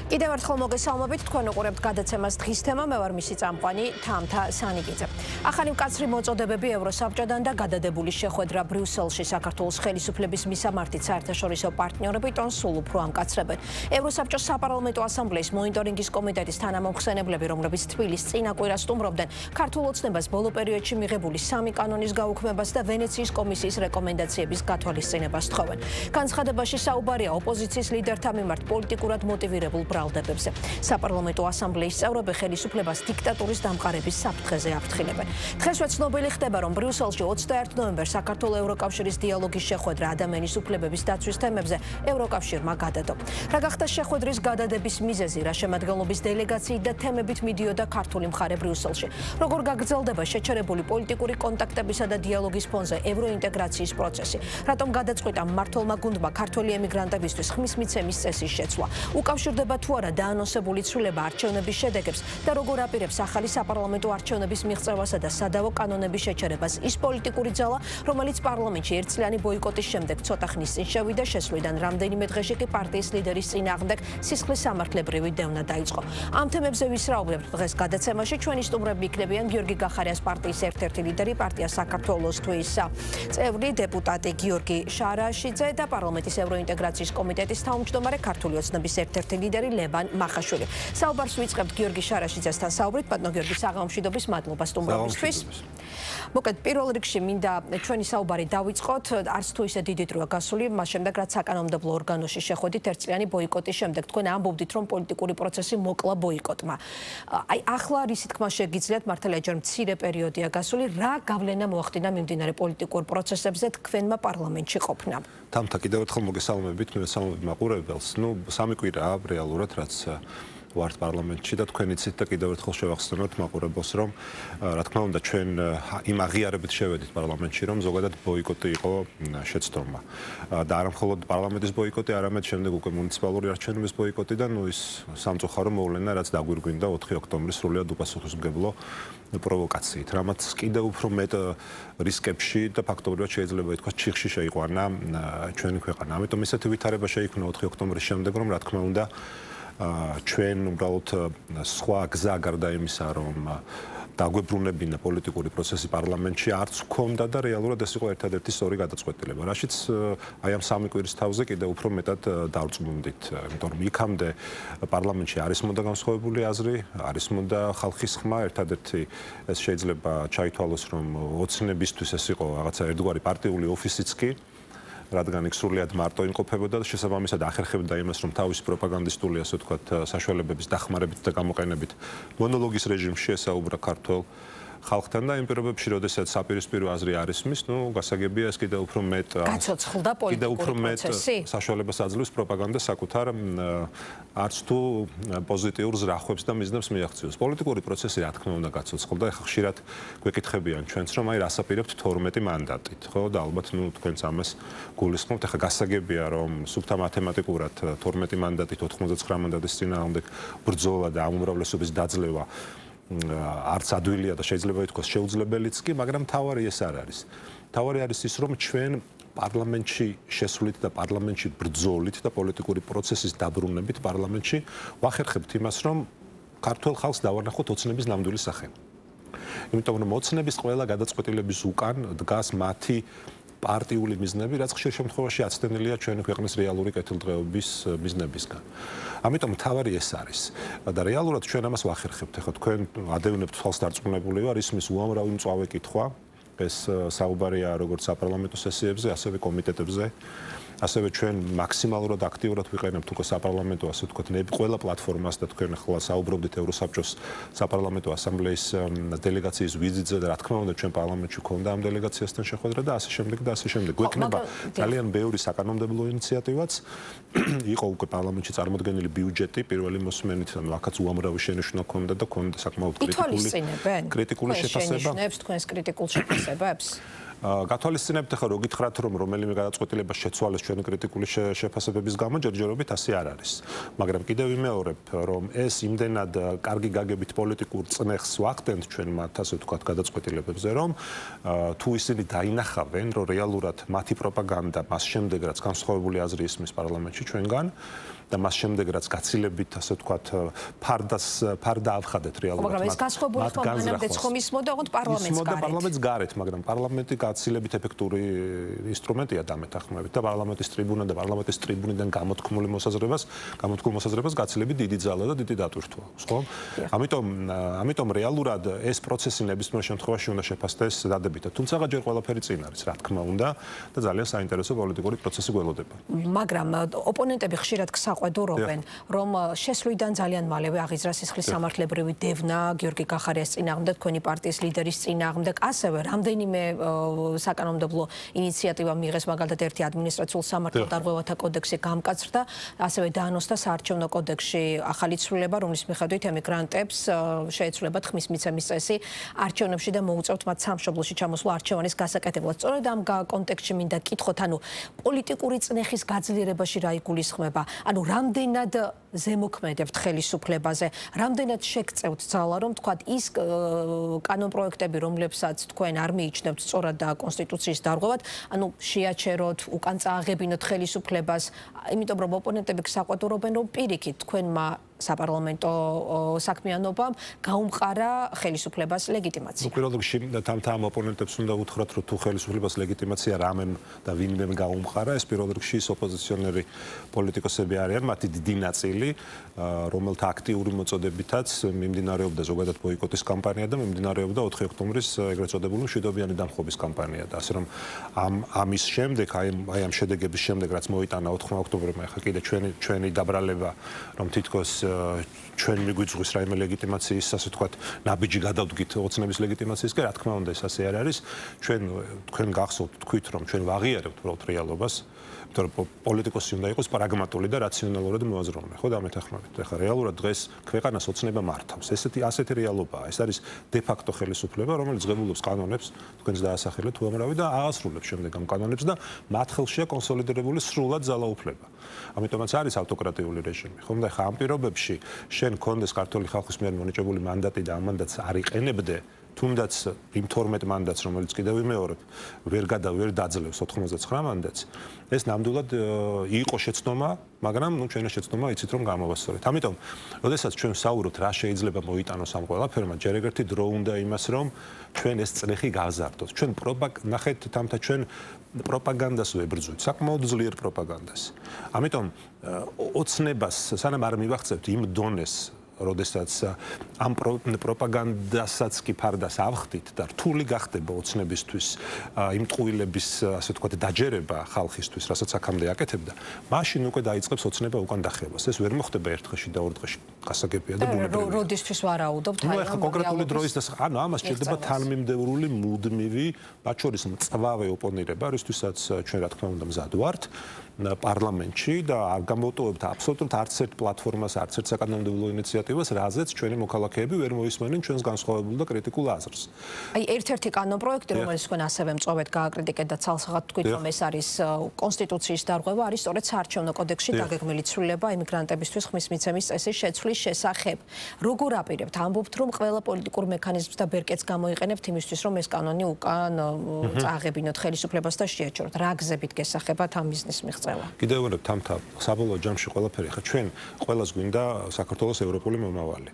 კიდევ ერთხელ მოგესალმებით, თქვენ უყურებთ გადაცემას დღის თემა, მე ვარ მისი წამყვანი თამთა სანიკიძე. ახალი მკაცრი მოწოდებები ევროსაბჭოდან და გადადებული შეხვედრა ბრიუსელში საქართველოს ხელისუფლების მისამართით საერთაშორისო პარტნიორებთან სულ უფრო ამკაცრებენ. ევროსაბჭოს საპარლამენტო ასამბლეის მონიტორინგის კომიტეტის თანამომხსენებლები, რომლებიც თბილისს წინა კვირას სტუმრობდნენ, ქართულ ოცნებას ბოლო პერიოდში მიღებული 3 კანონის გაუქმებას და ვენეციის კომისიის რეკომენდაციების გათვალისწინებას თხოვენ. განცხადებაში საუბარია ოპოზიციის ლიდერთა მიმართ პოლიტიკურად მოტივირებულ ბრალდებებზე. საპარლამენტო ასამბლეის წევრები ხელისუფლებას დიქტატურის დამყარების საფრთხეზე აფრთხილებენ. დღესვე ცნობილი ხდება, რომ ბრიუსელში 21 ნოემბერს საქართველოს ევროკავშირის დიალოგის შეხვედრა ადამიანის უფლებების დაცვის თემებზე ევროკავშირმა გადადო. რა გახდა შეხვედრის გადადების მიზეზი, რა შემადგენლობის დელეგაციით და თემებით მიდიოდა ქართული მხარე ბრიუსელში. როგორ გაგრძელდება შეჩერებული პოლიტიკური კონტაქტებისა და დიალოგის ფონზე ევროინტეგრაციის პროცესი. რატომ გადაწყვიტა მმართველმა გუნდმა ქართველი ემიგრანტებისთვის ხმის მიცემის წესის შეცვლა. უკავშირდება თუ არა დაანონსებული ცვლილება არჩევნების შედეგებს და როგორ აპირებს ახალი საპარლამენტო არჩევნების მიღწევასა და სადავო კანონების შეჩერებას ის პოლიტიკური ძალა, რომელიც პარლამენტში ერთწლიანი ბოიკოტის შემდეგ ცოტა ხნის წინ შევიდა, შესვლიდან რამდენიმე დღეში კი პარტიის ლიდერის წინააღმდეგ სისხლის სამართლებრივი დევნა დაიწყო. ამ თემებზე ვისაუბრებთ დღეს გადაცემაში. ჩვენი სტუმრები იქნებიან გიორგი გახარიას პარტიის ერთ-ერთი ლიდერი, პარტია საქართველოსთვის წევრი დეპუტატი გიორგი შარაშიძე და პარლამენტის ევროინტეგრაციის კომიტეტის თავმჯდომარე ქართული ოცნების ერთ-ერთი ლიდერი ლევან მახაშვილი. საუბარს ვიწყებთ გიორგი შარაშიძესთან საუბრით. ბატონო გიორგი, საღამომშვიდობის მადლობა სტუმრობისთვის. მოკლედ, პირველ რიგში მინდა ჩვენი საუბარი დავიწყოთ. არც თუ ისე დიდი დროა გასული, მას შემდეგ რაც საკანონმდებლო ორგანოში შეხვედით ერთწლიანი ბოიკოტის შემდეგ, თქვენ ამბობდით, რომ პოლიტიკური პროცესი მოკლა ბოიკოტმა. აი, ახლა რისი თქმა შეგიძლიათ, მართალია ჯერ მცირე პერიოდია გასული, რა გავლენა მოახდინა მიმდინარე პოლიტიკურ პროცესებზე თქვენმა პარლამენტში ყოფნამ? თამთა, კიდევ ერთხელ მოგესალმებით, მივესალმებით მაყურებელს. სამი კვირაა რეალურად, რაც ვართ პარლამენტში და თქვენ იცით და კიდევ ერთხელ შევახსენოთ მაყურებელს, რომ რა თქმა უნდა ჩვენ იმ აღიარებით შევედით პარლამენტში, რომ ზოგადად ბოიკოტი იყო შეცდომა. და არა მხოლოდ პარლამენტის ბოიკოტი, არამედ შემდეგ უკვე მუნიციპალური არჩევნების ბოიკოტი და ის სამწუხარო მოვლენა, რაც დაგვირგვინდა 4 ოქტომბრის სრულიად უპასუხისმგებლო პროვოკაციით. რამაც კიდევ უფრო მეტ რისკებში და ფაქტობრივად შეიძლება ითქვას ჩიხში შეიყვანა ჩვენი ქვეყანა. ამიტომ ისეთი ვითარება შეიქმნა 4 ოქტომბრის შემდეგ, რომ რა თქმა უნდა ჩვენ უბრალოდ სხვა გზა გარდა იმისა, რომ დაგვებრუნებინა პოლიტიკური პროცესი პარლამენტში არც ჰქონდა და რეალურად ეს იყო ერთადერთი სწორი გადაწყვეტილება. რაშიც აი ამ სამი კვირის თავზე კიდევ უფრო მეტად დავწმუნდით, იმიტომ რომ იქამდე პარლამენტში არის მონდა განსხვავებული აზრი, არის მონდა ხალხის ხმა, ერთადერთი ეს შეიძლება ჩაითვალოს, რომ ოცნებისთვის ეს იყო რაღაცა ერთგვარი პარტიული ოფისიც კი, რადგან იქ სრულიად მარტო იმყოფებოდა და შესაბამისად ახერხებდა იმას, რომ თავისი პროპაგანდისტული, ასე ვთქვათ, საშუალებების დახმარებით და გამოყენებით მონოლოგის რეჟიმში ესაუბრა ქართველ ხალხთან და იმ პირობებში, როდესაც საპირისპირო აზრი არ ისმის, გასაგებია ეს კიდევ უფრო მეტ გაცოცხლდა პოლიტიკური პროცესი. საშუალებას აძლევს პროპაგანდა საკუთარ არც თუ პოზიტიურ ზრახვებს და მიზნებს მიაღწიოს. პოლიტიკური პროცესი რა თქმა უნდა გაცოცხლდა. ეხლა ხშირად გვეკითხებიან ჩვენც, რომ აი რას აპირებთ 12 მანდატით, ხო? და ალბათ თქვენც ამას გულისხმობთ. ეხლა გასაგებია, რომ სუფთა მათემატიკურად 12 მანდატით 99 მანდატის წინააღმდეგ ბრძოლა და ამ უმრავლესობის დაძლევა არც ადვილია და შეიძლება ითქვას შეუძლებელიც კი, მაგრამ თავარი ეს არ არის. თავარი არის ის, რომ ჩვენ პარლამენტში შესვლით და პარლამენტში ბრძოლით და პოლიტიკური პროცესის დაბრუნებით პარლამენტში ვახერხებთ იმას, რომ ქართულ ხალხს დავანახოთ ოცნების ნამდვილი სახე. იმიტომ რომ ოცნების ყველა გადაწყვეტილების უკან დგას მათი პარტიული მიზნები, რაც ხშირ შემთხვევაში აცდენილია ჩვენი ქვეყნის რეალური კეთილდღეობის მიზნებისგან. ამიტომ თავარი ეს არის და რეალურად ჩვენ ამას ვახერხებთ. ეხლა თქვენ ადევნებთ თვალს დარწმუნებული ვარ, ისმის უამრავი მწვავე კითხვა, ეს საუბარია როგორც საპარლამენტო სესიებზე, ასევე კომიტეტებზე. ასევე ჩვენ მაქსიმალურად აქტიურად ვიყენებთ უკვე საპარლამენტო, ასე ვთქვათ, ყველა პლატფორმას და თქვენ ახლა საუბრობდით ევროსაბჭოს საპარლამენტო ასამბლეის დელეგაციის ვიზიტზე და რა თქმა უნდა ჩვენ პარლამენტში გვქონდა ამ დელეგაციასთან შეხვედრა და ასე შემდეგ და ასე შემდეგ. გვექნება ძალიან ბევრი საკანონმდებლო ინიციატივაც. იყო უკვე პარლამენტში წარმოდგენილი ბიუჯეტი პირველი მოსმენით, ანუ აქაც უამრავი შენიშვნა ჰქონდა და ჰქონდა საკმაოდ კრიტიკული შეფასება. შენიშნებს თქვენს კრიტიკულ შეფასებებს? გათვალისწინებთ ახლა რო გითხრათ, რომ რომელიმე გადაწყვეტილება შეცვალეს ჩვენი კრიტიკული შეფასებების გამო, ჯერჯერობით ასე არ არის. მაგრამ კიდევ ვიმეორებ, რომ ეს იმდენად კარგი გაგებით პოლიტიკურ წნეხს ვახდენთ ჩვენ მათ, ასე ვთქვათ, გადაწყვეტილებებზე, რომ თუ ისინი დაინახავენ, რომ რეალურად მათი პროპაგანდა მას შემდეგ, რაც განსხვავებული აზრი ისმის პარლამენტში ჩვენგან, და მას შემდეგ რაც გაცილებით ასე ვთქვათ ფარდა ავხადეთ რეალურად. მაგრამ ეს გასხვებული ხომ მანამდეც ხომ ისმოდა ოღონდ პარლამენტს გარეთ. პარლამენტს გარეთ, მაგრამ პარლამენტი გაცილებით ეფექტური ინსტრუმენტია დამეთანხმებით და პარლამენტის ტრიბუნა და პარლამენტის ტრიბუნიდან გამოთქმულ მოსაზრებას გაცილებით დიდი ძალა და დიდი დატვირთვა აქვს, ხო? ამიტომ რეალურად ეს პროცესი ნებისმიერ შემთხვევაში უნდა შეფასდეს დადებითად. თუმცა ჯერ ყველაფერი წინ არის, რა თქმა უნდა, და ძალიან საინტერესო პოლიტიკური პროცესი გველოდება. მაგრამ ოპონენტები ხშირად გსაყვედურობენ, რომ შესვლიდან ძალიან მალევე აღიძრა სისხლის სამართლებრივი დევნა გიორგი გახარიას წინააღმდეგ, თქვენი პარტიის ლიდერის წინააღმდეგ, ასევე რამდენიმე საკანონმდებლო ინიციატივა მიიღეს, მაგალითად ერთი ადმინისტრაციულ სამართალდარღვევათა კოდექსი გამკაცრდა, ასევე დაანონსდა საარჩევნო კოდექსში ახალი ცვლილება, რომლის მიხედვით ემიგრანტებს შეეცვლებათ ხმის მიცემის წესი არჩევნებში და მოუწევთ მათ სამშობლოში ჩამოსვლა არჩევანის გასაკეთებლად. სწორედ ამ კონტექსტში მინდა გკითხოთ, პოლიტიკური წნეხის გაძლიერებაში რა იგულისხმება? რამდენად ზემოქმედებთ ხელისუფლებაზე, რამდენად შეგწევთ ძალა, რომ თქვათ ის კანონპროექტები, რომლებსაც თქვენ არ მიიჩნევთ სწორად და კონსტიტუციის დარღვევად, შეაჩეროთ, უკან წააღებინოთ ხელისუფლებას, იმიტომ რომ ოპონენტები გსაყვედურობენ, რომ პირიქით თქვენმა საპარლამენტო საქმიანობამ გაუმყარა ხელისუფლებას ლეგიტიმაცია. პირველ რიგში ამ ოპონენტებს უნდა უთხრათ, რომ თუ ხელისუფლებას ლეგიტიმაცია რამემ და ვინმემ გაუმყარა, ეს პირველ რიგში ის ოპოზიციონერი პოლიტიკოსები არიან, მათი დიდი ნაწილი, რომელთა აქტიური მოწოდებითაც მიმდინარეობდა ზოგადად ბოიკოტის კამპანია და მიმდინარეობდა 4 ოქტომბრის ეგრეთ წოდებული მშვიდობიანი დამხობის კამპანია და ასე რომ ამის შემდეგ, აი ამ შედეგების შემდეგ, რაც მოიტანა 4 ოქტომბერმა, ახლა კიდე ჩვენი დაბრალება, რომ თითქოს ჩვენ მიგვიწვის რაიმე ლეგიტიმაციის, ასე ვთქვათ, ნაბიჯი გადავდგით ოცნების ლეგიტიმაციისკენ, რა თქმა უნდა, ეს ასე არ არის. თქვენ გახსოვთ, თქვით, რომ ჩვენ ვაღიარებთ უბრალოდ რეალობას, იმიტომ რომ პოლიტიკოსი უნდა იყოს პრაგმატული და რაციონალურად მოაზროვნე, ხო, დამეთანხმებით. ეხლა რეალურად დღეს ქვეყანას ოცნება მართავს. ასეთი რეალობაა. ეს არის დე ფაქტო ხელისუფლება, რომელიც ღებულობს კანონებს, თქვენს დაასახელეთ უამრავი და აასრულებს შემდეგ ამ კანონებს და მათ ხელშია კონსოლიდირებული სრულად ძალაუფლება. ამიტომაც არის ავტოკრატიული რეჟიმი. ხომ და ხა ამ პირობებში შენ კონდეს ქართული ხალხის მიერ მონიჭებული მანდატი და ამ მანდატს არ იყენებდე, თუნდაც იმ 12 მანდატს, რომელიც კიდევ ვიმეორებ, ვერ დაძლევს 99 მანდატს, ეს ნამდვილად იყო შეცდომა, მაგრამ ჩვენი შეცდომა იცით რომ გამოვასწორეთ. ამიტომ, როდესაც ჩვენ ვსაუბრობთ რა შეიძლება მოიტანოს ამ ყველაფერმა, ჯერ ერთი დრო უნდა იმას, რომ ჩვენ ეს წნეხი გავზარდოთ. ჩვენ ნახეთ თამთა ჩვენ პროპაგანდას ვებრძვით, საკმაოდ ძლიერ პროპაგანდას. ამიტომ ოცნებას სანამ არ მივახცევთ იმ დონეს, როდესაც ამ პროპაგანდასაც კი ფარდას ავხდით და რთული გახდება ოცნებისთვის იმ ტყუილების, ასე ვთქვათ, დაჯერება ხალხისთვის, რასაც აქამდე აკეთებდა, მაშინ უკვე დაიწყებს ოცნება უკან დახევას. ეს ვერ მოხდება ერთ დღეში და ორ დღეში. გასაგებია და ბუნებრივია. როდისთვის ვარაუდობთ? ახლა კონკრეტული დროის ამას სჭირდება თანმიმდევრული მუდმივი, მათ შორის მწვავე ოპონირება, რისთვისაც ჩვენ რა თქმა უნდა მზად ვართ პარლამენტში და არ გამოვტოვებთ აბსოლუტურად არც ერთ პლატფორმას, არც ერთ საკანონმდებლო ინიციატივას, რაზეც ჩვენი მოქალაქეები ვერ მოისმენენ ჩვენს განსხვავებულ და კრიტიკულ აზრს. აი ერთ-ერთი კანონპროექტი, რომელიც თქვენ ასევე მწვავედ გააკრიტიკეთ და ცალსაღად თქვით, რომ ეს არის კონსტიტუციის დარღვევა, არის სწორედ საარჩევნო კოდექსში დაგეგმილი ცვლილება იმიგრანტებისთვის ხმის მიცემის წესის შეცვლის შესახებ. როგორ აპირებთ? ამბობთ, რომ ყველა პოლიტიკურ მექანიზმს და ბერკეტს გამოიყენებთ იმისთვის, რომ ეს კანონი უკან წააღებინოთ ხელისუფლებას და შეაჩეროთ. რა გზებით გესახებათ ამ მიზნის მიღწევა? კიდევ ვერებ თამთა საბოლოო ჯამში ყველაფერი ხა ჩვენ ყველას გვინდა საქართველოს ევროპული მომავალი.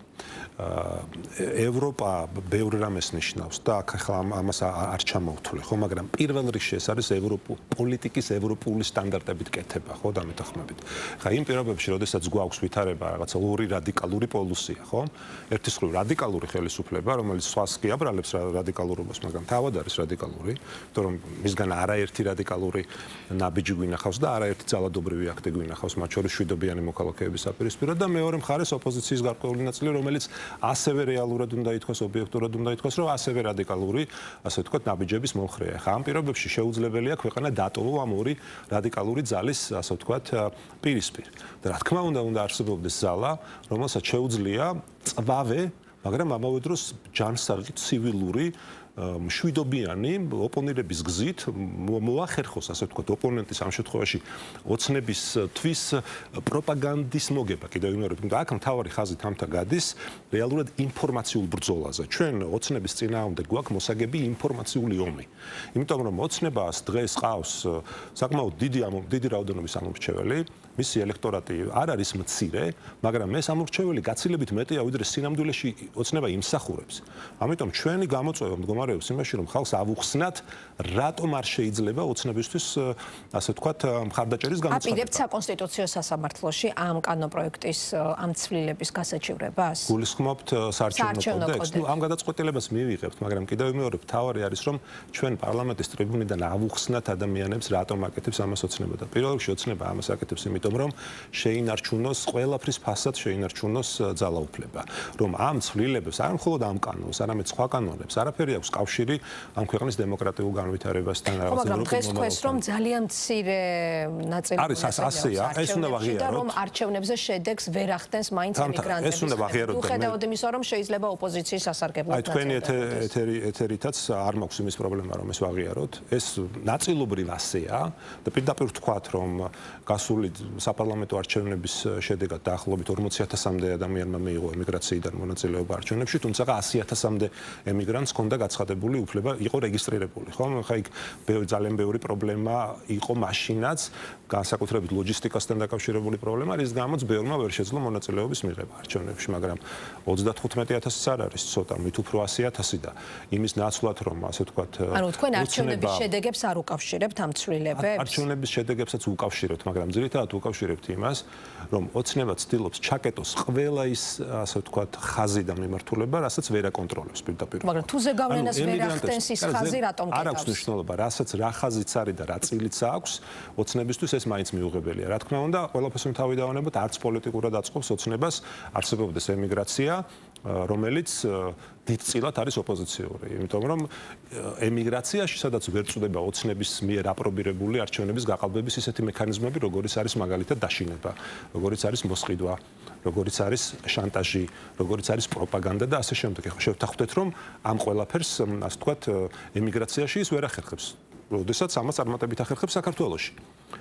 ევროპა ბევრ რამეს ნიშნავს და ახლა ამას არ ჩამოვთვლე, ხო, მაგრამ პირველ რიგში ეს არის პოლიტიკის ევროპული სტანდარტებით კეთება, ხო, დამეთანხმებით. ხა იმ პირობებში, როდესაც გვაქვს ვითარება რაღაცა ორი რადიკალური პოლუსია, ხო? ერთის მხრივ რადიკალური ხელისუფლება, რომელიც სხვას კი აბრალებს რადიკალურობას, მაგრამ თავად არის რადიკალური, იმიტომ რომ მისგან არაერთი რადიკალური ნაბიჯი გვინახავს და არაერთი ძალადობრივი აქტი გვინახავს, მათ შორის მშვიდობიანი მოქალაქეების აპირისპიროდ და მეორე მხარეს ოპოზიციის გარკვეული ნაწილი, რომელიც ასევე რეალურად უნდა ითქვას, ობიექტურად უნდა ითქვას, რომ ასევე რადიკალური, ასე ვთქვათ, ნაბიჯების მომხრეა. ხა ამ პირობებში შეუძლებელია ქვეყანა დატოვო ამ ორი რადიკალური ძალის, ასე ვთქვათ, პირისპირ. და რა თქმა უნდა არსებობდეს ზალა, რომელსაც შეუძლია წვავე, მაგრამ ამავე დროს ჯანსაღი ცივილური მშვიდობიანი ოპონირების გზით მოახერხოს, ასე ვთქვათ, ოპონენტის ამ შემთხვევაში ოცნებისთვის პროპაგანდის მოგება. კიდევ ვიმეორებ, თუმცა აქ მთავარი ხაზი თამთა გადის რეალურად ინფორმაციულ ბრძოლაზე. ჩვენ ოცნების წინააღმდეგ გვაქვს მოსაგები ინფორმაციული ომი. იმიტომ რომ ოცნებას დღეს ყავს საკმაოდ დიდი რაოდენობის ამომრჩეველი, მისი ელექტორატი არ არის მცირე, მაგრამ ეს ამორჩეველი გაცილებით მეტია, ვიდრე სინამდვილეში ოცნება იმსახურებს. ამიტომ ჩვენი გამოწვევა მდგომარეობს იმაში, რომ ხალხს ავუხსნათ, რატომ არ შეიძლება ოცნებისთვის, ასე ვთქვათ, მხარდაჭერის გამოცხადება. აპირებთ საკონსტიტუციო სასამართლოში ამ კანონპროექტის ამ ცვლილების გასაჩივრებას? გულისხმობთ საარჩევნო კოდექსს. ამ გადაწყვეტილებას მივიღებთ, მაგრამ კიდევ მეორე მთავარი არის, რომ ჩვენ პარლამენტის ტრიბუნიდან ავუხსნათ ადამიანებს, რატომ აკეთებს ამას ოცნება და პირველ რიგში ოცნება ამას აკეთებს იმიტომ, რომ შეინარჩუნოს ყველაფრის ფასად შეინარჩუნოს ძალაუფლება. რომ ამ ცვლილებებს არ მხოლოდ ამ კანონს, არამედ სხვა კანონებს არაფერი აქვს კავშირი ამ ქვეყნის დემოკრატიულ განვითარებასთან რაღაც. მაგრამ დღეს თქვენს რომ ძალიან მცირე ნაწილი არის ასეა, ეს უნდა ვაღიაროთ. რომ არჩევნებზე შედეგს ვერ ახდენს მაინც ემიგრანტები. ეს უნდა ვაღიაროთ. უხედავად იმისა, რომ შეიძლება ოპოზიციის სასარგებლოდ აი თქვენი ეთერითაც არ მაქვს იმის პრობლემა, რომ ეს ვაღიაროთ. ეს ნაწილობრივ ასეა და პირდაპირ ვთქვათ, რომ გასული საპარლამენტო არჩევნების შედეგად დაახლოებით 40,000-მდე ადამიანმა მიიღო ემიგრაციიდან მონაწილეობა არჩევნებში, თუმცა 100,000-მდე ემიგრანტს ჰქონდა გაცხადებული უფლება, იყო რეგისტრირებული, ხო? ხა იქ ძალიან ბევრი პრობლემა იყო მაშინაც, განსაკუთრებით ლოჯისტიკასთან დაკავშირებული პრობლემა, რის გამოც ბევრმა ვერ შეძლო მონაწილეობის მიღება არჩევნებში, მაგრამ 35,000-ს არ არის ცოტა, მით უფრო 100,000 და იმის ნაცვლად, რომ ასე ვთქვათ, ანუ თქვენ არჩევნების შედეგებს არ უკავშირებთ ამ ცვლილებებს? არჩევნების შედეგებსაც უკავშირებთ, მაგრამ ძირითადად უკავშირებთ იმას, რომ ოცნება ცდილობს ჩაკეტოს ყველა ის, ასე ვთქვათ, ხაზი და მიმართულება, რასაც ვერ აკონტროლებს პირდაპირ. მაგრამ თუ ზეგავლენას ვერ ახდენს ის ხაზი, რატომ არ აქვს მნიშვნელობა, რასაც რა ხაზიც არის და რა წილიც აქვს, ოცნებისთვის ეს მაინც მიუღებელია. რა თქმა უნდა, ყველაფერს თავი დავანებოთ, არც პოლიტიკურად აწყობს ოცნებას, არსებობდეს ემიგრაცია, რომელიც დიდწილად არის ოპოზიციური, იმიტომ რომ ემიგრაციაში სადაც ვერ წვდება ოცნების მიერ აპრობირებული არჩევნების გაყალბების ისეთი მექანიზმები, როგორიც არის მაგალითად დაშინება, როგორიც არის მოსყიდვა, როგორიც არის შანტაჟი, როგორიც არის პროპაგანდა და ასე შემდეგ. ხო შევთანხმდეთ, რომ ამ ყველაფერს, ასე ვთქვათ, ემიგრაციაში ის ვერ ახერხებს. როდესაც ამას წარმატებით ახერხებს საქართველოში.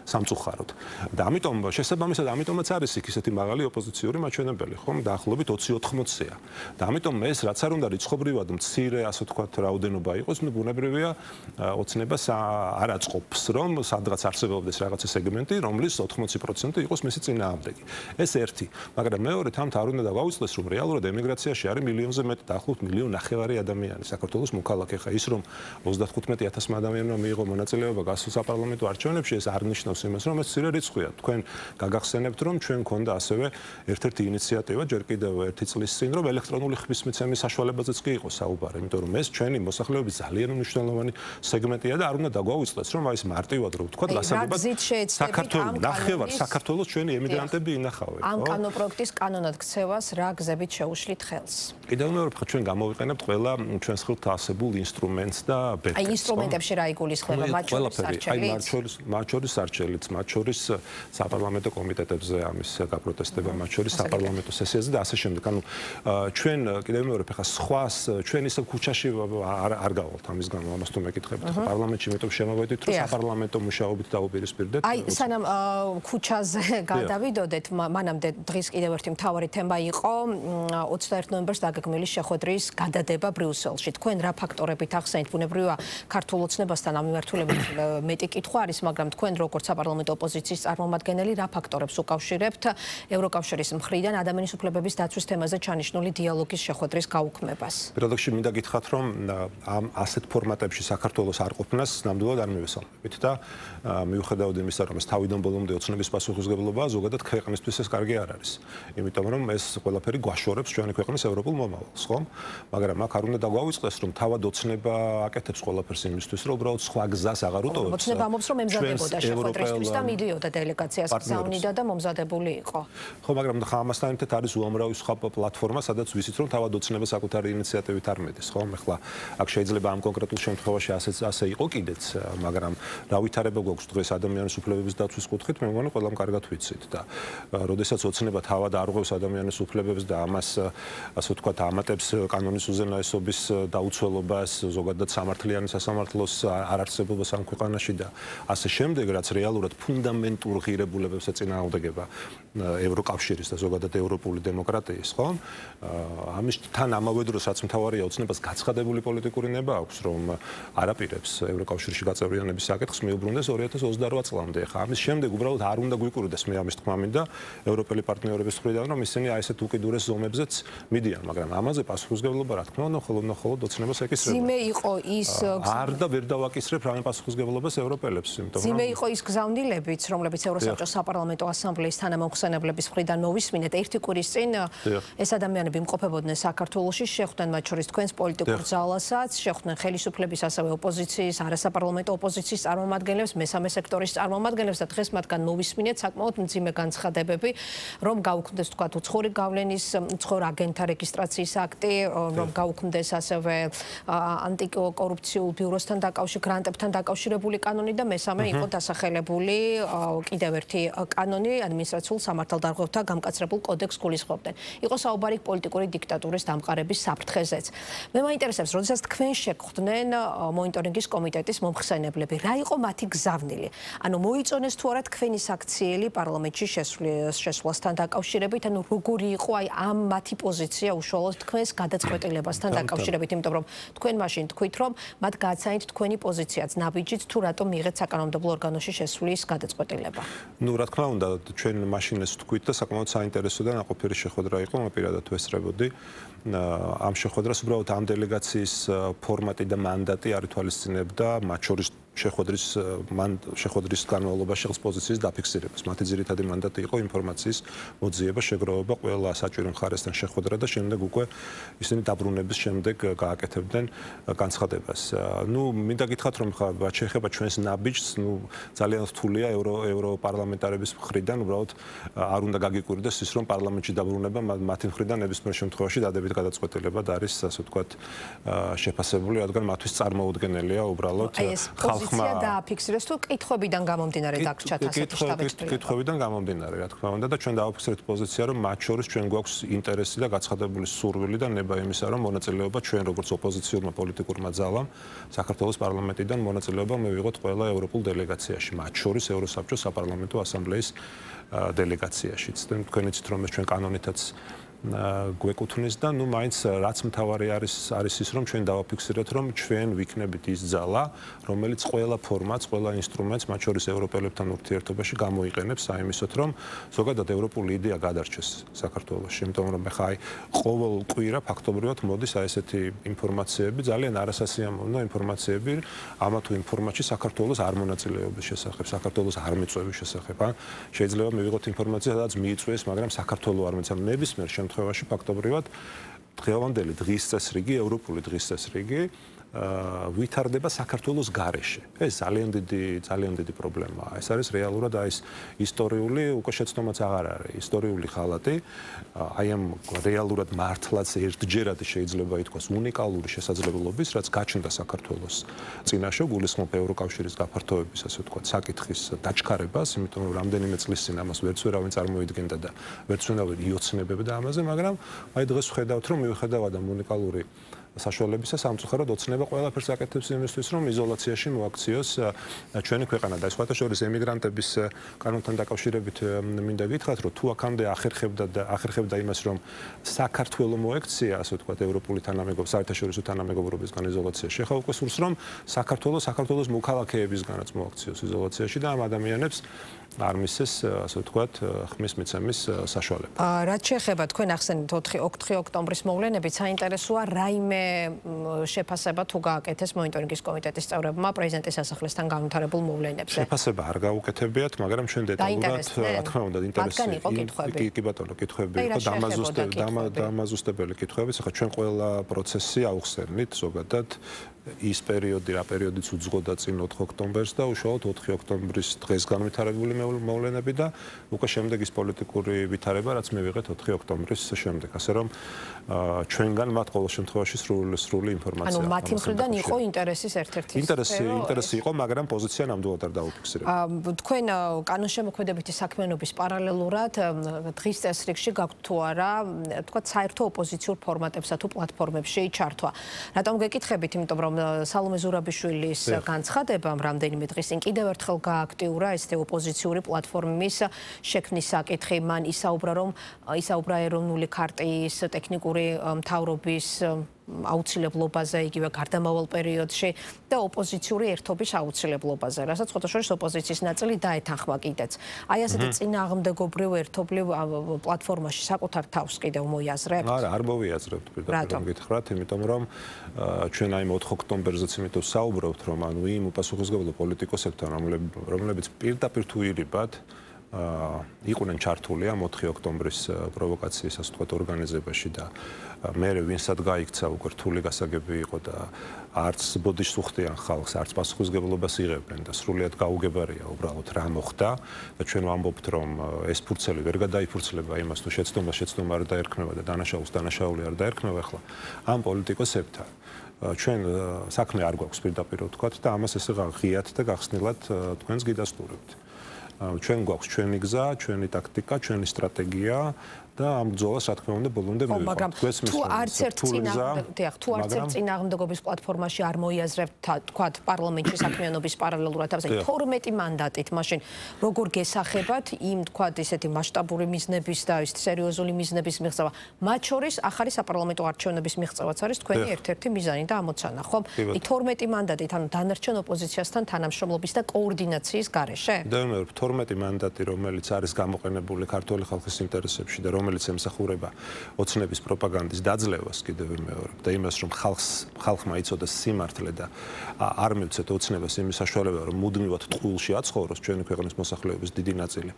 სამწუხაროდ. და ამიტომ შესაბამისად ამიტომაც არის იქ ისეთი მაღალი ოპოზიციური მაჩვენებელი, ხომ? დაახლოებით 20-80-ია. და ამიტომ ეს რაც არ უნდა რიცხობრივად მცირე, ასე ვთქვათ, რაოდენობა იყოს, ნუ ბუნებრივია ოცნებას არ აწყობს, რომ სადღაც არსებობდეს რაღაცა სეგმენტი, რომლის 80% იყოს მისი წინააღმდეგი. ეს ერთი. მაგრამ მეორე თამთ არ უნდა დავაუწყდეს, რომ რეალურად ემიგრაციაში არის მილიონზე მეტი, დაახლოებით 1,5 ადამიანი საქართველოს მოქალაქე. ხა ის რომ 35,000 ადამიანმა მიიღო მონაწილეობა გასულ საპარლამენტო არჩევნებში, ეს არ ნიშნავს იმას, რომ ეს მცირე რიცხვია. თქვენ გაგახსენებთ, რომ ჩვენ გქონდა ასევე ერთ-ერთი ინიციატივა, ჯერ კიდევ ერთი წლის წინ, რომ ელექტრონული ხმისმიცემის საშუალებაზეც კი იყო საუბარი, იმიტომ რომ ეს ჩვენი მოსახლეობის ძალიან მნიშვნელოვანი სეგმენტია და არ უნდა დაგვაუწყდეს, რომ აი ეს მარტივად რო ვთქვათ, გასაგებად საქართველოს ნახევარ საქართველოს ჩვენი ემიგრანტები ინახავენ. ამ კანონპროექტის კანონად ქცევას რა გზებით შეუშლით ხელს? კიდევ მეორე მხრივ ჩვენ გამოვიყენებთ ყველა ჩვენს ხელთ ასებულ ინსტრუმენტს და ბექს. აი ინსტრუმენტებში რა იგულისხმება, მათ შორის არჩევნიც? მათ შორის არჩევნიც, მათ შორის საპარლამენტო კომიტეტებზე ამის გაპროტესტება, მათ შორის საპარლამენტო სესიაზე და ასე შემდეგ. ანუ ჩვენ კიდევ მეორე ფეხა სხვას ჩვენ ისე ქუჩაში არ გავალთ ამის გამო, ამას თუ მეკითხებით. პარლამენტში მეტყვი შემოვედით, რომ საპარლამენტო მუშაობით დაუპირისპირდეთ. აი სანამ ქუჩაზე გადავიდოდეთ, მანამდე დღის კიდევ ერთი მთავარი თემა იყო 21 ნოემბერს დაგეგმილი შეხვედრის გადადება ბრიუსელში. თქვენ რა ფაქტორებით ახსენეთ? ბუნებრივია ქართულ ოცნებასთან ამ მიმართულებით მეტი კითხვა არის, მაგრამ თქვენ როგორც საპარლამენტო ოპოზიციის წარმომადგენელი რა ფაქტორებს უკავშირებთ ევროკავშირის მხრიდან ადამიანის უფლებების დაცვის თემაზე ჩანიშნული დიალოგის შეხვედრის გაუქმებას? პირველ რიგში მინდა გითხრათ, რომ ამ ასეთ ფორმატებში საქართველოს არ ყოფნას ნამდვილად არ მივესალმებით და მიუხედავად იმისა, რომ ეს თავიდან ბოლომდე ოცნების პასუხისმგებლობაა, ზოგადად ქვეყნისთვის ეს კარგი არ არის. იმიტომ რომ ეს ყველაფერი გვაშორებს ჩვენი ქვეყნის ევროპულ მომავალს, ხო? მაგრამ აქ არ უნდა დაგვაუწყდეს, რომ თავად ოცნება აკეთებს ყველაფერს იმისთვის, რომ უბრალოდ სხვა გზას აღარ უტოვებს. ოცნება ამბობს, რომ ემზადებოდა შეხვედრისთვის და მიდიოდა დელეგაციას გზავნიდა და მომზადებული იყო. ხო, მაგრამ ამასთან ერთად არის უამრავი სხვა პლატფორმა, სადაც ვიცით, რომ თავად ოცნება საკუთარი ინიციატივით არ მედეს, ხო? ეხლა აქ შეიძლება ამ კონკრეტულ შემთხვევაში ასე იყო კიდეც, მაგრამ რა ვითარება გვაქვს დღეს ადამიანის უფლებების დაცვის კუთხით, მე მგონი ყველამ კარგად ვიცით და როდესაც ოცნება თავად არ ღვევს ადამიანის უფლებებს და ამას ასე ვთქვათ, ამატებს კანონის უზენაესობის დაუცველობას, ზოგადად სამართლიანი სასამართლოს არარსებობას ამ ქვეყანაში და ასე შემდეგ, რაც რეალურად ფუნდამენტურ ღირებულებებს ეწინააღმდეგება ევროკავშირის და ზოგადად ევროპული დემოკრატიის, ხო? ამის თან ამავე დროს რაც მთავარია ოცნებას გაცხადებული პოლიტიკური ნება აქვს, რომ არაპირებს ევროკავშირში გაწევრიანების საკითხს მიუბრუნდეს 2028 წლამდე. ხა ამის შემდეგ უბრალოდ არ უნდა გვიკურდეს მე ამის თქმა მინდა ევროპელი პარტნიორების მხრიდან, რომ ისინი აი ესეთ უკიდურეს ზომებზეც მიდიან, მაგრამ ამაზე პასუხისმგებლობა რა თქმა უნდა მხოლოდ ოცნებას ეკისრება. ძიმე იყო ის არ და ვერ დავაკისრებ რამე პასუხისმგებლობას ევროპელებს, იმიტომ რომ ძიმე იყო ის გზავნილებიც, რომლებიც ევროსაბჭოს საპარლამენტო ასამბლეის თანამომხსენებლების მხრიდან მოვისმინეთ ერთი კვირის წინ ეს ადამიანები იმყოფებოდნენ საქართველოში, შეხვდნენ მათ შორის თქვენს პოლიტიკურ ძალასაც, შეხვდნენ ხელისუფლების ასევე ოპოზიციის, არასაპარლამენტო ოპოზიციის წარმომადგენლებს, მესამე სექტორის წარმომადგენლებს და დღეს მათგან მოვისმინეთ საკმაოდ მძიმე განცხადებები, რომ გაუქმდეს თქვა უცხოური გავლენის უცხოურ აგენტთა რეგისტრაციის აქტი, რომ გაუქმდეს ასევე ანტიკორუფციულ ბიუროსთან გრანტებთან დაკავშირებული კანონი და მესამე იყო დასახელებული კიდევ ერთი კანონი ადმინისტრაციულ სამართალდარღვევთა გამკაცრებულ კოდექსს გულისხმობდნენ. იყო საუბარი პოლიტიკური დიქტატურის დამყარების საფრთხეზეც. მე მაინტერესებს, როდესაც თქვენ შეხვდნენ მონიტორინგის კომიტეტის მომხსენებლები, რა იყო მათი გზავნილი? ანუ მოიწონეს თუ არა თქვენი საქციელი პარლამენტში შესვლასთან დაკავშირებით, ანუ როგორი იყო აი ამ მათი პოზიცია უშუალოდ თქვენს გადაწყვეტილებასთან დაკავშირებით, იმიტომ რომ თქვენ მაშინ თქვით, რომ მათ გააცანით თქვენი პოზიციაც ნაბიჯით თუ რატომ მიიღეთ საკანონმდებლო ორგანოში შესვლის გადაწყვეტილება. ნუ რა თქმა უნდა, ჩვენ მაშინ ეს თქვით და საკმაოდ საინტერესო და ნაყოფიერი შეხვედრა იყო, მე პირადად ვესწრებოდი. ამ შეხვედრას უბრალოდ ამ დელეგაციის ფორმატი და მანდატი არ ითვალისწინებდა მათ შორის შეხვედრის განმავლობაში ხელს პოზიციის დაფიქსირებას. მათი ძირითადი მანდატი იყო ინფორმაციის მოძიება, შეგროვება ყველა საჭირო მხარესთან შეხვედრა და შემდეგ უკვე ისინი დაბრუნების შემდეგ გააკეთებდნენ განცხადებას. ნუ მინდა გითხრათ, რომ რაც შეეხება ჩვენს ნაბიჯს, ნუ ძალიან რთულია ევროპარლამენტარების მხრიდან უბრალოდ არ უნდა გაგიკვირდეს ის, რომ პარლამენტში დაბრუნება მათი მხრიდან ნებისმიერ შემთხვევაში დადებით გადაწყვეტილება და არის ასე ვთქვათ შეფასებული, რადგან მათთვის წარმოუდგენელია უბრალოდ ხალხმა დააფიქსირეს თუ კითხვებიდან გამომდინარე დაგრჩათ ასეთი შტაბ-ექსპერტი. კითხვებიდან გამომდინარე, რა თქმა უნდა და ჩვენ დავაფიქსირეთ პოზიცია, რომ მათ შორის ჩვენ გვაქვს ინტერესი და გაცხადებული სურვილი და ნება იმისა, რომ მონაწილეობა ჩვენ როგორც ოპოზიციურმა პოლიტიკურმა ძალამ საქართველოს პარლამენტიდან მონაწილეობა მივიღოთ ყველა ევროპულ დელეგაციაში, მათ შორის ევროსაბჭოს საპარლამენტო ასამბლეის დელეგაციაშიც. თქვენ იცით, რომ ეს ჩვენ კანონითაც გვეკუთვნის და ნუ მაინც რაც მთავარი არის ის, რომ ჩვენ დავაფიქსირეთ, რომ ჩვენ ვიქნებით ის ძალა, რომელიც ყველა ფორმატს, ყველა ინსტრუმენტს, მათ შორის ევროპელებთან ურთიერთობაში გამოიყენებს საიმისოდ, რომ ზოგადად ევროპული იდეა გადარჩეს საქართველოში. იმიტომ რომ ხა აი ყოველ კვირა ფაქტობრივად მოდის აი ესეთი ინფორმაციები, ძალიან არასასიამოვნო ინფორმაციები ამა თუ იმ ფორმატში საქართველოს არ მონაწილეობის შესახებ, საქართველოს არ მიწვევის შესახებ. შეიძლება მივიღოთ ინფორმაცია, სადაც მიიწვიეს, მაგრამ საქართველოს არ მეცან ნებისმიერ შემთხვევაში ფაქტობრივად დღევანდელი დღის წესრიგი, ევროპული დღის წესრიგი ვითარდება საქართველოს გარეშე. ეს ძალიან დიდი პრობლემაა. ეს არის რეალურად აი ეს ისტორიული უკვე შეცდომაც აღარ არის. ისტორიული ხალატი აი ამ რეალურად მართლაც ერთჯერად შეიძლება ითქვას უნიკალური შესაძლებლობის, რაც გაჩნდა საქართველოს წინაშე, გულისხმობ ევროკავშირის გაფართოების, ასე ვთქვათ, საკითხის დაჩქარებას, იმიტომ რომ რამდენიმე წლის წინ ამას ვერც ვერავინ წარმოიდგენდა და ვერც ვერავინ იოცნებებდა ამაზე, მაგრამ აი დღეს ვხედავთ, რომ მიუხედავად ამ უნიკალური საშუალებისა სამწუხაროდ ოცნება ყველაფერს აკეთებს იმისთვის, რომ იზოლაციაში მოაქციოს ჩვენი ქვეყანა და სხვათა შორის ემიგრანტების კანონთან დაკავშირებით მინდა გითხრათ, რომ თუ აქამდე ახერხებდა იმას, რომ საქართველოს მოექცია, ასე ვთქვათ, ევროპული საერთაშორისო თანამეგობრობისგან იზოლაციაში, ხა უკვე სურს, რომ საქართველოს მოქალაქეებისგანაც მოაქციოს იზოლაციაში და ამ ადამიანებს არ მისცეს, ასე ვთქვათ, ხმის მიცემის საშუალება. რაც შეეხება თქვენ ახსენეთ 4 ოქტომბრის მოვლენებით, საინტერესოა რაიმე შეფასება თუ გააკეთეს მონიტორინგის კომიტეტის წევრებმა პრეზიდენტის სასახლესთან განვითარებულ მოვლენებზე. შეფასება არ გაუკეთებიათ, მაგრამ ჩვენ დეტალურად, რა თქმა უნდა, ინტერესი. კი ბატონო, კითხვები იყო დამაზუსტებელი კითხვები, ხა ჩვენ ყველა პროცესი აუხსენით ზოგადად ის პერიოდი, რა პერიოდიც უძღვოდა წინ 4 ოქტომბერს და უშუალოდ 4 ოქტომბრის დღეს განვითარებული მოვლენები და უკვე შემდეგ ის პოლიტიკური ვითარება, რაც მივიღეთ 4 ოქტომბრის შემდეგ. ასე რომ ჩვენგან მათ ყოველ შემთხვევაში სრული ინფორმაცია. ანუ მათი მხრიდან იყო ინტერესის ერთ-ერთი ინტერესი იყო, მაგრამ პოზიცია ნამდვილად არ დაუფიქსირებთ. თქვენ კანონშემოქმედებითი საქმიანობის პარალელურად დღის წესრიგში გაქვთ თუ არა, თქვა საერთო ოპოზიციურ ფორმატებსა თუ პლატფორმებში ჩართვა. რატომ გეკითხებით, იმიტომ რომ რომ სალომე ზურაბიშვილის განცხადებამ რამდენიმე დღის წინ კიდევ ერთხელ გააქტიურა ესეთი ოპოზიციური პლატფორმის შექმნის საკითხი. მან ისაუბრა ეროვნული ქარტიის ტექნიკური მთავრობის აუცილებლობაზე, იგივე გარდამავალ პერიოდში და ოპოზიციური ერთობის აუცილებლობაზე, რასაც ხოთაშორის ოპოზიციის ნაწილი დაეთანხმა კიდეც. აი ასეთი წინააღმდეგობრივ ერთობლივ პლატფორმაში საკუთარ თავს კიდევ მოიაზრებთ? არა, არ მოვიაზრებთ, პირდაპირ გითხრათ, იმიტომ რომ ჩვენ აი 4 ოქტომბერზეც იმითო საუბრობთ, რომ ანუ იმ უპასუხისმგებლო პოლიტიკოსებთან, რომლებიც პირდაპირ თუ ირიბად იყვნენ ჩართული ამ 4 ოქტომბრის პროვოკაციის, ასე ვთქვათ, ორგანიზებაში და მერე ვინსაც გაიქცა უკვე რთული გასაგები იყო და არც ბოდიშს უხდიან ხალხს, არც პასუხისმგებლობას იღებენ და სრულიად გაუგებარია უბრალოდ რა მოხდა და ჩვენ ვამბობთ, რომ ეს ფურცელი ვერ გადაიფურცლება იმას, თუ შეცდომა არ დაერქმევა და დანაშაული არ დაერქმევა ახლა ამ პოლიტიკოსებთან. ჩვენ საქმე არ გვაქვს პირდაპირ ვთქვათ და ამას ესე ღიად და გახსნილად თქვენს გიდასტურებთ. ჩვენ გვაქვს ჩვენი გზა, ჩვენი ტაქტიკა, ჩვენი სტრატეგია და ამ ბრძოლას რა თქმა უნდა ბოლომდე მივიღოთ. მაგრამ თუ არც ერთ წინააღმდეგობის პლატფორმაში არ მოიაზრებთ, თქვათ, პარლამენტში საქმიანობის პარალელურად, ამაზე 12 მანდატით, მაშინ როგორ გესახებათ იმ, თქვათ, ისეთი მასშტაბური მიზნების და ის სერიოზული მიზნების მიღწევა, მათ შორის ახალი საპარლამენტო არჩევნების მიღწევაც არის თქვენი ერთ-ერთი მიზანი და ამოცანა, ხომ? 12 მანდატით, ანუ დანარჩენ ოპოზიციასთან თანამშრომლობის და კოორდინაციის გარეშე? და 12 მანდატი, რომელიც არის გამოყენებული ქართული ხალხის ინტერესებში და რომელიც ემსახურება ოცნების პროპაგანდის დაძლევას კიდევ ვიმეორებ და იმას, რომ ხალხმა იცოდეს სიმართლე და არ მივცეთ ოცნებას იმის საშუალება, რომ მუდმივად ტყუილში აცხოვროს ჩვენი ქვეყნის მოსახლეობის დიდი ნაწილი.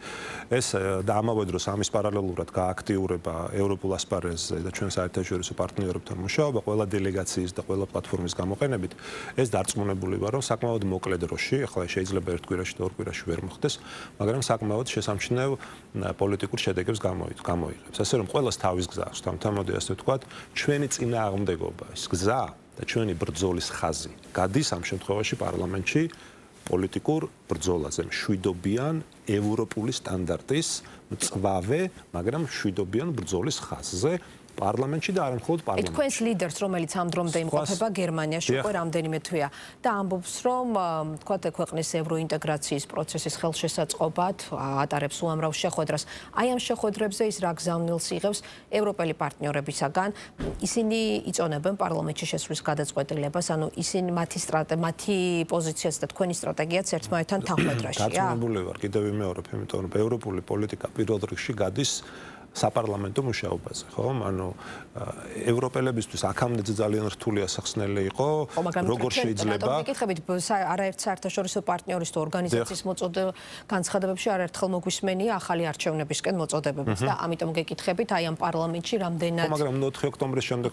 ეს და ამავე დროს ამის პარალელურად გააქტიურება ევროპულ ასპარეზზე და ჩვენ საერთაშორისო პარტნიორებთან მუშაობა ყველა დელეგაციის და ყველა პლატფორმის გამოყენებით, ეს დარწმუნებული ვარ, რომ საკმაოდ მოკლე დროში, ახლა შეიძლება ერთ კვირაში და ორ კვირაში ვერ მოხდეს, მაგრამ საკმაოდ შესამჩნევ პოლიტიკურ შედეგებს გამოიღებს. ასე რომ ყველას თავის გზა აქვს, თამთამოდი ასე ვთქვათ, ჩვენი წინააღმდეგობა, ის გზა და ჩვენი ბრძოლის ხაზი გადის ამ შემთხვევაში პარლამენტში პოლიტიკურ ბრძოლაზე, მშვიდობიან ევროპული სტანდარტის მწვავე, მაგრამ მშვიდობიან ბრძოლის ხაზზე პარლამენტში და არა მხოლოდ პარლამენტში. თქვენს ლიდერს, რომელიც ამ დრომდე იმყოფება გერმანიაში უკვე რამდენიმე თვეა და ამბობს, რომ თქვათ, ქვეყნის ევროინტეგრაციის პროცესის ხელშესაწყობად ატარებს უამრავ შეხვედრას. აი ამ შეხვედრებზე ის რა გზავნილს იღებს ევროპელი პარტნიორებისაგან. ისინი იწონებენ პარლამენტში შესვლის გადაწყვეტილებას, ანუ ისინი მათი პოზიციაც და თქვენი სტრატეგიაც ერთმანეთთან თანხმედრაშია. დარწმუნებული ვარ, კიდევ ვიმეორებ, იმიტომ რომ ევროპული პოლიტიკა პირველ რიგში გადის საპარლამენტო მუშაობაზე, ხო? ანუ ევროპელებისთვის აქამდე ძალიან რთული ასახსნელი იყო, როგორ შეიძლება მოგიკითხებით, არაერთ საერთაშორისო პარტნიორის თუ ორგანიზაციის განცხადებებში არაერთხელ მოგვისმენია ახალი არჩევნებისკენ მოწოდებებიც და ამიტომ გეკითხებით, აი ამ პარლამენტში რამდენად მაგრამ 4 ოქტომბრის შემდეგ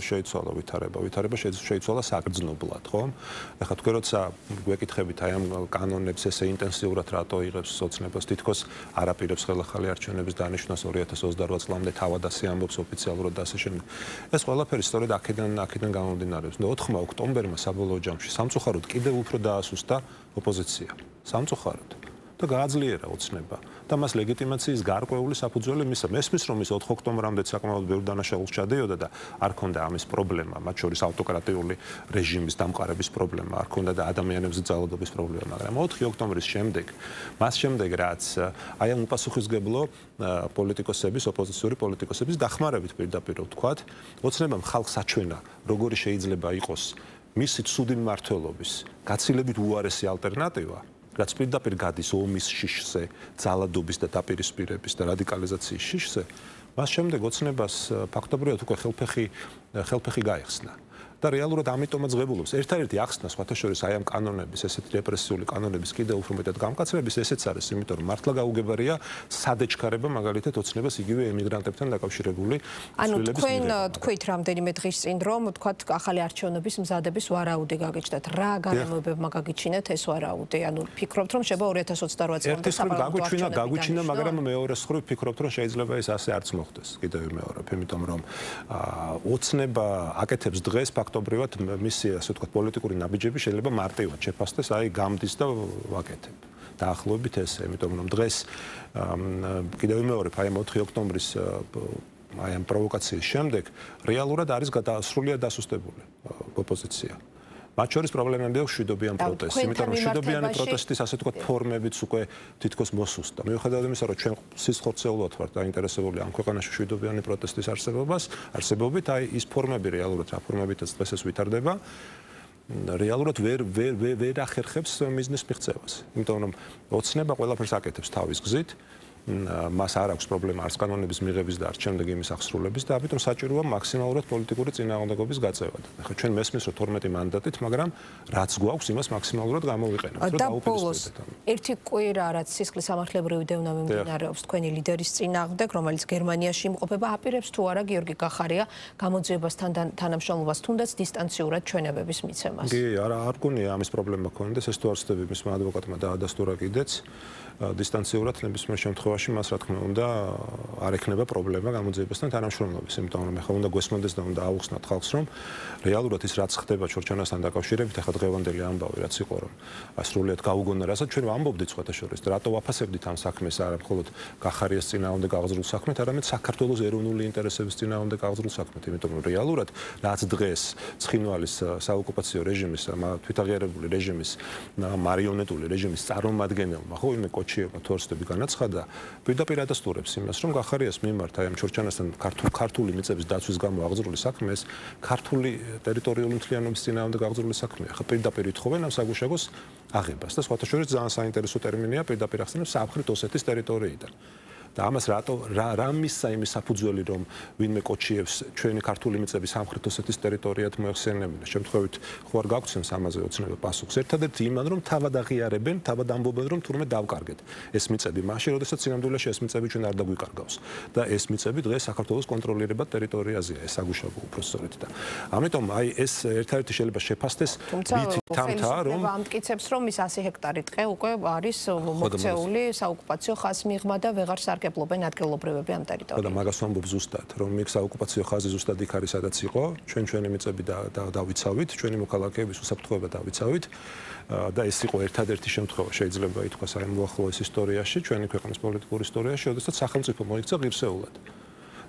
შეიცვალა ვითარება შეიცვალა საგრძნობლად, ხო? ეხლა თქვენ როცა გვეკითხებით აი ამ კანონებს ესე ინტენსიურად რატო იღებს ოცნებას, თითქოს არაპირებს ხელახალი არჩევნების დანიშნას 2028 წლამდე თავად ასე ამბობს ოფიციალურად და ასე შემდეგ. ეს ყველაფერი სწორედ აქედან გამომდინარეობს. 4 ოქტომბერმა საბოლოო ჯამში სამწუხაროდ კიდევ უფრო დაასუსტა ოპოზიცია. სამწუხაროდ და გააძლიერა ოცნება და მას ლეგიტიმაციის გარკვეული საფუძველი მისცა. მესმის რომ ის 4 ოქტომბრამდე საკმაოდ ბევრ დანაშაულს ჩადიოდა და არ ქონდა ამის პრობლემა, მათ შორის ავტოკრატიული რეჟიმის დამყარების პრობლემა, არ ქონდა და ადამიანების ძალადობის პრობლემა, მაგრამ 4 ოქტომბრის შემდეგ, მას შემდეგ რაც აი ამ უპასუხისმგებლო პოლიტიკოსების, ოპოზიციური პოლიტიკოსების დახმარებით პირდაპირ ვთქვათ, ოცნებამ ხალხს აჩვენა, როგორი შეიძლება იყოს მისი ცუდი მმართველობის გაცილებით უარესი ალტერნატივა, რაც პირდაპირ გადის ომის შიშზე, ძალადობის და დაპირისპირების და რადიკალიზაციის შიშზე, მას შემდეგ ოცნებას ფაქტობრივად უკვე ხელფეხი გაიხსნა. და რეალურად ამიტომაც ღებულობს. ერთადერთი ახსნა სხვათა შორის აი ამ კანონების, ესეთი რეპრესიული კანონების კიდევ უფრო მეტად გამკაცრების ესეც არის, იმიტომ რომ მართლა გაუგებარია სადეჩქარება მაგალითად ოცნებას იგივე ემიგრანტებთან დაკავშირებული ცვლილების მიღება. ანუ თქვით რამდენიმე დღის წინ რომ თქვათ ახალი არჩევნების მზადების ვარაუდი გაგიჩნდათ. რა გარემოებებმა გაგიჩინეთ ეს ვარაუდი? ანუ ფიქრობთ რომ შეიძლება 2028 წლამდე საპარლამენტო არჩევნები გაგვიჩინა, მაგრამ მეორეს მხრივ ფიქრობთ რომ შეიძლება ეს ასე არც მოხდეს. კიდევ ვიმეორებ, იმიტომ რომ ოცნება აკეთებს დღეს ფაქტობრივად მისი ასე ვთქვათ პოლიტიკური ნაბიჯები შეიძლება მარტივად შეფასდეს, აი გამდის და ვაკეთებ. დაახლოებით ესე, იმიტომ რომ დღეს კიდევ ვიმეორებ, აი 4 ოქტომბრის აი ამ პროვოკაციის შემდეგ რეალურად არის სრულიად დასუსტებული ოპოზიცია. მათ შორის პრობლემები აქვს მშვიდობიან პროტესტს, იმიტომ რომ მშვიდობიანი პროტესტის ასე თქვა ფორმებიც უკვე თითქოს მოსუსტა. მიუხედავად იმისა, რომ ჩვენ სისხლხორცეულად ვართ დაინტერესებული ამ ქვეყანაში მშვიდობიანი პროტესტის არსებობით, აი ის ფორმები რეალურად რა ფორმებითაც დღეს ეს ვითარდება, რეალურად ვერ ახერხებს მიზნის მიღწევას. იმიტომ რომ ოცნება ყველაფერს აკეთებს თავის გზით. მას არ აქვს პრობლემა არც კანონების მიღების და არც შემდეგ იმის აღსრულების და ამიტომ საჭიროა მაქსიმალურად პოლიტიკური წინააღმდეგობის გაწევა. ახლა ჩვენ მესმის რომ 12 მანდატით, მაგრამ რაც გვაქვს, იმას მაქსიმალურად გამოვიყენებთ. და ბოლოს ერთი კვირა რაც სისხლის სამართლებრივი დევნა მიმდინარეობს თქვენი ლიდერის წინააღმდეგ, რომელიც გერმანიაში იმყოფება, აპირებს თუ არა გიორგი გახარია გამოძიებასთან თანამშრომლობას, თუნდაც დისტანციურად ჩვენებების მიცემას. კი, არ გქონია ამის პრობლემა ქონდეს, ეს თუ არ ვცდები მისმა ადვოკატმა დაადასტურა კიდეც. დისტანციურად ნებისმიერ შემთხვევაში მას რა თქმა უნდა არ ექნება პრობლემა გამოძიებასთან თანამშრომლობის, იმიტომ რომ ეხლა უნდა გვესმოდეს და უნდა აუხსნათ ხალხს, რომ რეალურად ის რაც ხდება ჩორჩანასთან დაკავშირებით, ეხლა დღევანდელი ამბავი რაც იყო, რომ სრულიად გაუგონა, რასაც ჩვენ ვამბობდით სხვათა შორის, რატო ვაფასებდით ამ საქმეს არა მხოლოდ გახარიას წინააღმდეგ აღძრულ საქმეთ, არამედ საქართველოს ეროვნული ინტერესების წინააღმდეგ აღძრულ საქმეთ, იმიტომ რომ რეალურად რაც დღეს ცხინვალის საოკუპაციო რეჟიმის, თვითაღიარებული რეჟიმის, მარიონეტული რეჟიმის წარმომადგენელმა, ხო, იმე კოჩიევმა თორსტები განაცხადა, პირდაპირ ადასტურებს იმას, რომ გახარიას მიმართ აი ამ ჩორჩანასთან ქართული მიწების დაცვის გამო აღძრული საქმე ეს ქართული ტერიტორიული მთლიანობის წინააღმდეგ აღძრული საქმეა. ხა პირდაპირ ითხოვენ ამ საგუშაგოს აღებას და სხვათა შორის ძალიან საინტერესო ტერმინია პირდაპირ ახსენებს სამხრეთ ოსეთის ტერიტორიიდან. და ამას რა მისცა იმის საფუძველი, რომ ვინმე კოჩიევს ჩვენი ქართული მიწების სამხრეთ ოსეთის ტერიტორიად მოეხსენებინა. შემთხვევით ხო არ გაგცემს ამაზე ოცნება პასუხს. ერთადერთი იმან, რომ თავად აღიარებენ, თავად ამბობენ, რომ თურმე დავკარგეთ ეს მიწები. მაშინ, როდესაც სინამდვილეში ეს მიწები ჩვენ არ დაგვიკარგავს. და ეს მიწები დღეს საქართველოს კონტროლირებად ტერიტორიაზეა, ეს საგუშაგო უბრალოდ და ამიტომ აი ეს ერთადერთი შეიძლება შეფასდეს თუმცა რომ ამტკიცებს, რომ ის 100 ჰექტარი ტყე უკვე არის მოქცეული საოკუპაციო ხაზს მიღმა და ვეღარ სარგებლობენ ადგილობრივები ამ ტერიტორიაზე. და მაგას ვამბობ ზუსტად, რომ იქ საოკუპაციო ხაზი ზუსტად იქ არის, სადაც იყო, ჩვენი მიწები დავიცავით, ჩვენი მოქალაქეების უსაფრთხოება დავიცავით და ეს იყო ერთადერთი შემთხვევა, შეიძლება ითქვას აი მოახლოეს ისტორიაში, ჩვენი ქვეყნის პოლიტიკურ ისტორიაში, როდესაც სახელმწიფო მოიქცა ღირსეულად.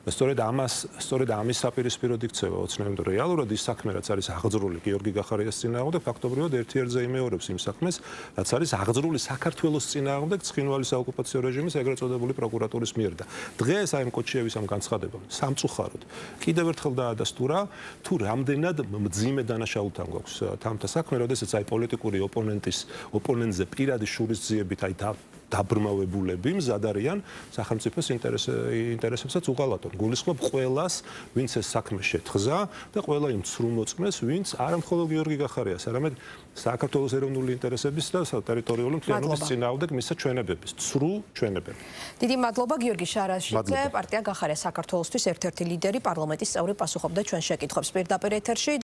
სწორედ ამის საპირისპიროდ იქცევა ოცნება, რომ რეალურად ის საქმე, რაც არის აღძრული გიორგი გახარიას წინააღმდეგ, ფაქტობრივად ერთ-ერთზე იმეორებს იმ საქმეს, რაც არის აღძრული საქართველოს წინააღმდეგ ცხინვალის საოკუპაციო რეჟიმის ეგრეთ წოდებული პროკურატურის მიერ და დღეს აი კოჩიევის ამ განცხადებამ სამწუხაროდ კიდევ ერთხელ დაადასტურა, თუ რამდენად მძიმე დანაშაულთან გვაქვს თამთა საქმე, როდესაც აი პოლიტიკური ოპონენტზე პირადი შურისძიებით აი დაბრმავებულები მზად არიან სახელმწიფოს ინტერესებსაც უღალატონ. გულისხმობ ყველას, ვინც ეს საქმე შეთხზა და ყველა იმ ცრუ მოწმეს, ვინც არა მხოლოდ გიორგი გახარიას, არამედ საქართველოს ეროვნული ინტერესების და ტერიტორიული მთლიანობის წინააღმდეგ მისცა ჩვენებების, ცრუ ჩვენებები. დიდი მადლობა გიორგი შარაშიძე, პარტია გახარია საქართველოსთვის ერთ-ერთი ლიდერი, პარლამენტის წევრი, პასუხობდა ჩვენ შეკითხვებს პირდაპირ ეთერში.